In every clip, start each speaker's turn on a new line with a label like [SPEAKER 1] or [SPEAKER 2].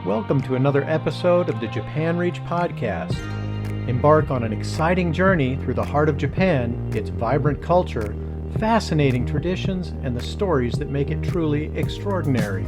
[SPEAKER 1] Welcome to another episode of the Japan Reach podcast. Embark on an exciting journey through the heart of Japan, its vibrant culture, fascinating traditions, and the stories that make it truly extraordinary.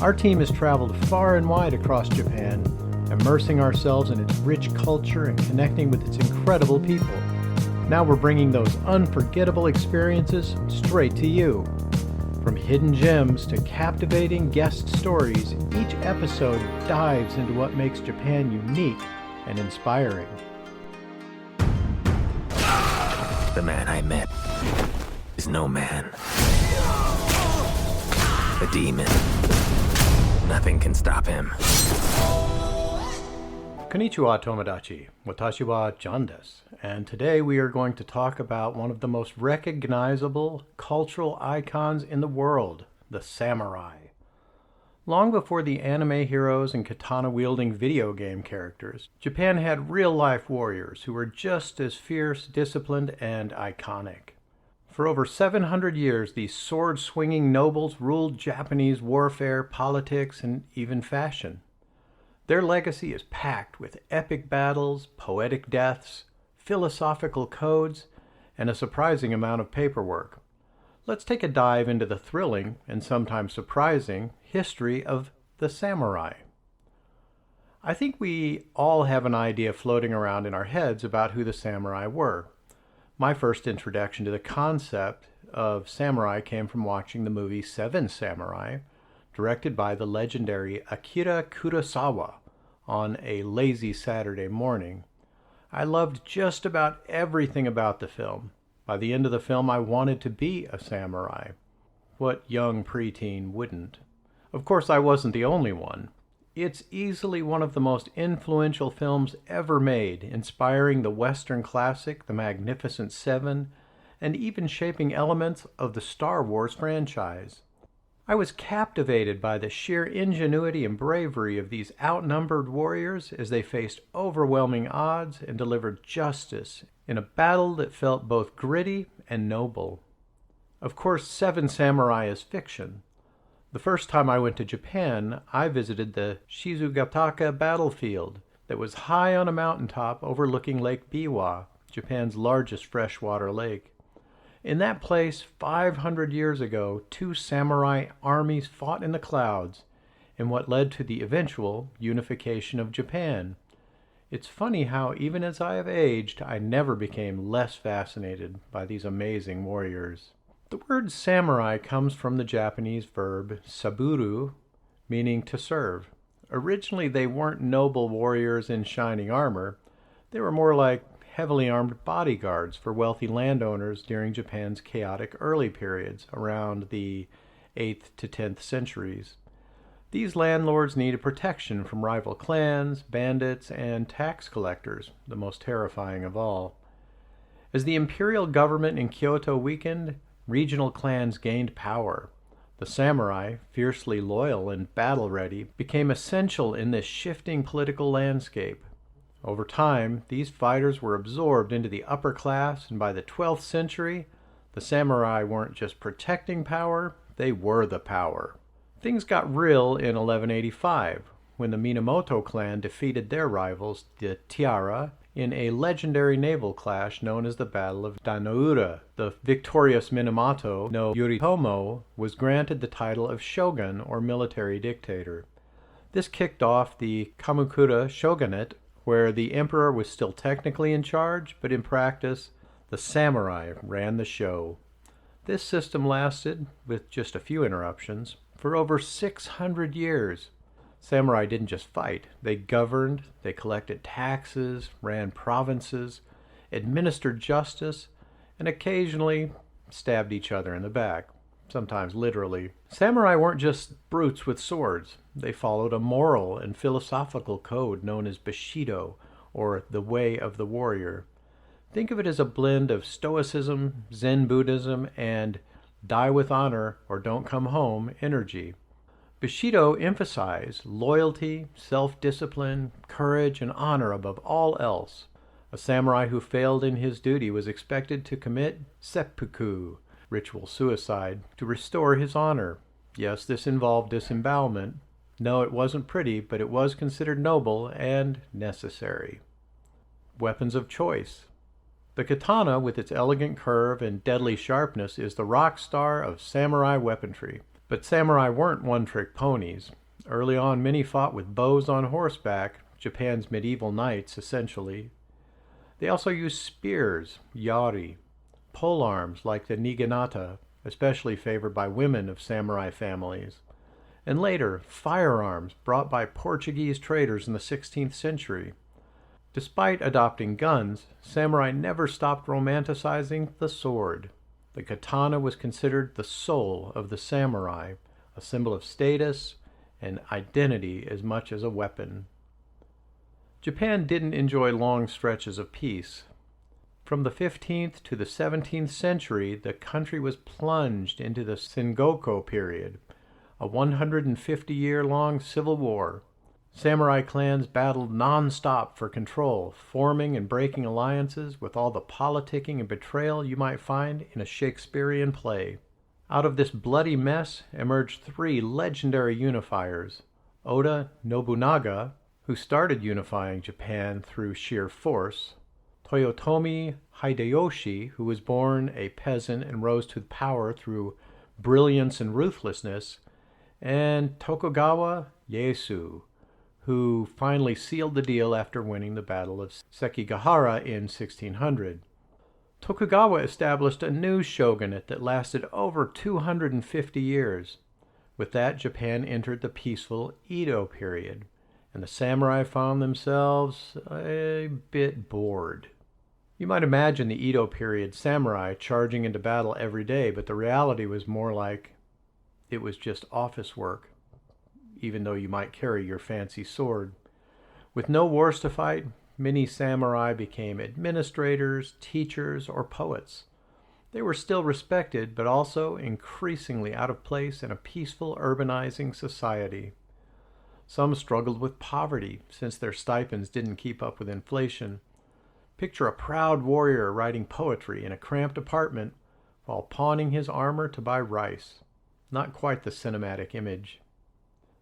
[SPEAKER 1] Our team has traveled far and wide across Japan, immersing ourselves in its rich culture and connecting with its incredible people. Now we're bringing those unforgettable experiences straight to you. From hidden gems to captivating guest stories, each episode dives into what makes Japan unique and inspiring.
[SPEAKER 2] The man I met is no man. A demon. Nothing can stop him.
[SPEAKER 1] Konnichiwa, Tomodachi. Watashi wa Jan desu. And today we are going to talk about one of the most recognizable cultural icons in the world, the samurai. Long before the anime heroes and katana-wielding video game characters, Japan had real-life warriors who were just as fierce, disciplined, and iconic. For over 700 years, these sword-swinging nobles ruled Japanese warfare, politics, and even fashion. Their legacy is packed with epic battles, poetic deaths, philosophical codes, and a surprising amount of paperwork. Let's take a dive into the thrilling, and sometimes surprising, history of the samurai. I think we all have an idea floating around in our heads about who the samurai were. My first introduction to the concept of samurai came from watching the movie Seven Samurai, directed by the legendary Akira Kurosawa, on a lazy Saturday morning. I loved just about everything about the film. By the end of the film, I wanted to be a samurai. What young preteen wouldn't? Of course, I wasn't the only one. It's easily one of the most influential films ever made, inspiring the Western classic, The Magnificent Seven, and even shaping elements of the Star Wars franchise. I was captivated by the sheer ingenuity and bravery of these outnumbered warriors as they faced overwhelming odds and delivered justice in a battle that felt both gritty and noble. Of course, Seven Samurai is fiction. The first time I went to Japan, I visited the Shizugataka battlefield that was high on a mountaintop overlooking Lake Biwa, Japan's largest freshwater lake. In that place, 500 years ago, two samurai armies fought in the clouds in what led to the eventual unification of Japan. It's funny how, even as I have aged, I never became less fascinated by these amazing warriors. The word samurai comes from the Japanese verb saburu, meaning to serve. Originally, they weren't noble warriors in shining armor. They were more like heavily armed bodyguards for wealthy landowners during Japan's chaotic early periods, around the 8th to 10th centuries. These landlords needed protection from rival clans, bandits, and tax collectors, the most terrifying of all. As the imperial government in Kyoto weakened, regional clans gained power. The samurai, fiercely loyal and battle-ready, became essential in this shifting political landscape. Over time, these fighters were absorbed into the upper class, and by the 12th century, the samurai weren't just protecting power, they were the power. Things got real in 1185, when the Minamoto clan defeated their rivals, the Taira, in a legendary naval clash known as the Battle of Danoura. The victorious Minamoto no Yoritomo was granted the title of shogun, or military dictator. This kicked off the Kamakura shogunate, where the emperor was still technically in charge, but in practice, the samurai ran the show. This system lasted, with just a few interruptions, for over 600 years. Samurai didn't just fight. They governed, they collected taxes, ran provinces, administered justice, and occasionally stabbed each other in the back, sometimes literally. Samurai weren't just brutes with swords. They followed a moral and philosophical code known as bushido, or the way of the warrior. Think of it as a blend of Stoicism, Zen Buddhism, and die with honor or don't come home energy. Bushido emphasized loyalty, self-discipline, courage, and honor above all else. A samurai who failed in his duty was expected to commit seppuku, ritual suicide, to restore his honor. Yes, this involved disembowelment, No, it wasn't pretty, but it was considered noble and necessary. Weapons of choice. The katana, with its elegant curve and deadly sharpness, is the rock star of samurai weaponry. But samurai weren't one-trick ponies. Early on, many fought with bows on horseback, Japan's medieval knights, essentially. They also used spears, yari, polearms like the niginata, especially favored by women of samurai families, and later, firearms brought by Portuguese traders in the 16th century. Despite adopting guns, samurai never stopped romanticizing the sword. The katana was considered the soul of the samurai, a symbol of status and identity as much as a weapon. Japan didn't enjoy long stretches of peace. From the 15th to the 17th century, the country was plunged into the Sengoku period, a 150-year-long civil war. Samurai clans battled non-stop for control, forming and breaking alliances with all the politicking and betrayal you might find in a Shakespearean play. Out of this bloody mess emerged three legendary unifiers: Oda Nobunaga, who started unifying Japan through sheer force; Toyotomi Hideyoshi, who was born a peasant and rose to power through brilliance and ruthlessness; and Tokugawa Ieyasu, who finally sealed the deal after winning the Battle of Sekigahara in 1600. Tokugawa established a new shogunate that lasted over 250 years. With that, Japan entered the peaceful Edo period, and the samurai found themselves a bit bored. You might imagine the Edo period samurai charging into battle every day, but the reality was more like it was just office work, even though you might carry your fancy sword. With no wars to fight, many samurai became administrators, teachers, or poets. They were still respected, but also increasingly out of place in a peaceful, urbanizing society. Some struggled with poverty, since their stipends didn't keep up with inflation. Picture a proud warrior writing poetry in a cramped apartment while pawning his armor to buy rice. Not quite the cinematic image.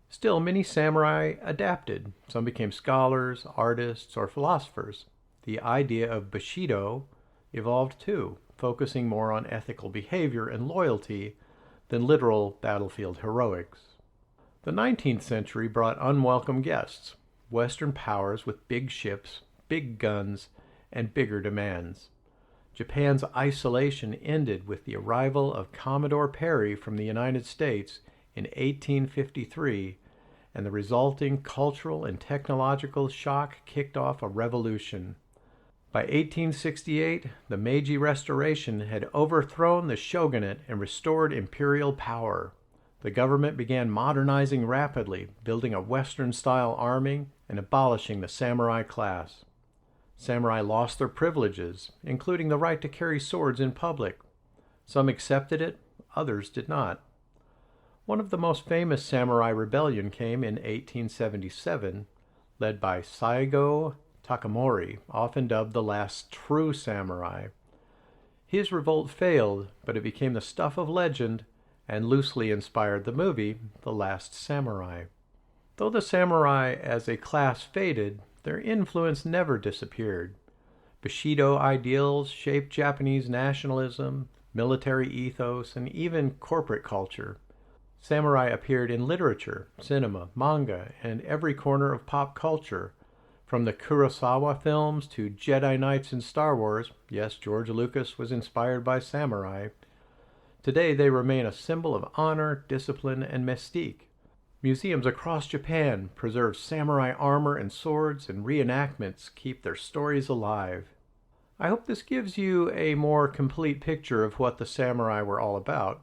[SPEAKER 1] Still, many samurai adapted. Some became scholars, artists, or philosophers. The idea of bushido evolved too, focusing more on ethical behavior and loyalty than literal battlefield heroics. The 19th century brought unwelcome guests, Western powers with big ships, big guns, and bigger demands. Japan's isolation ended with the arrival of Commodore Perry from the United States in 1853, and the resulting cultural and technological shock kicked off a revolution. By 1868, the Meiji Restoration had overthrown the shogunate and restored imperial power. The government began modernizing rapidly, building a Western-style army and abolishing the samurai class. Samurai lost their privileges, including the right to carry swords in public. Some accepted it, others did not. One of the most famous samurai rebellion came in 1877, led by Saigo Takamori, often dubbed the last true samurai. His revolt failed, but it became the stuff of legend and loosely inspired the movie The Last Samurai. Though the samurai as a class faded, their influence never disappeared. Bushido ideals shaped Japanese nationalism, military ethos, and even corporate culture. Samurai appeared in literature, cinema, manga, and every corner of pop culture. From the Kurosawa films to Jedi Knights in Star Wars, yes, George Lucas was inspired by samurai. Today they remain a symbol of honor, discipline, and mystique. Museums across Japan preserve samurai armor and swords, and reenactments keep their stories alive. I hope this gives you a more complete picture of what the samurai were all about.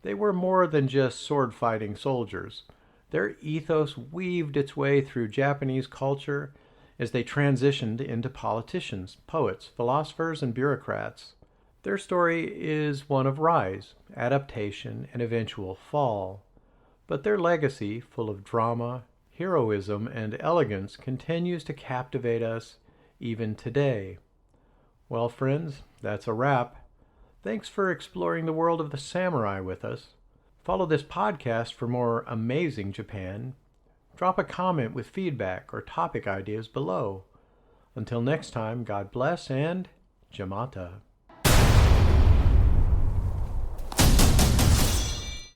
[SPEAKER 1] They were more than just sword-fighting soldiers. Their ethos weaved its way through Japanese culture as they transitioned into politicians, poets, philosophers, and bureaucrats. Their story is one of rise, adaptation, and eventual fall. But their legacy, full of drama, heroism, and elegance, continues to captivate us even today. Well, friends, that's a wrap. Thanks for exploring the world of the samurai with us. Follow this podcast for more amazing Japan. Drop a comment with feedback or topic ideas below. Until next time, God bless and Jamata.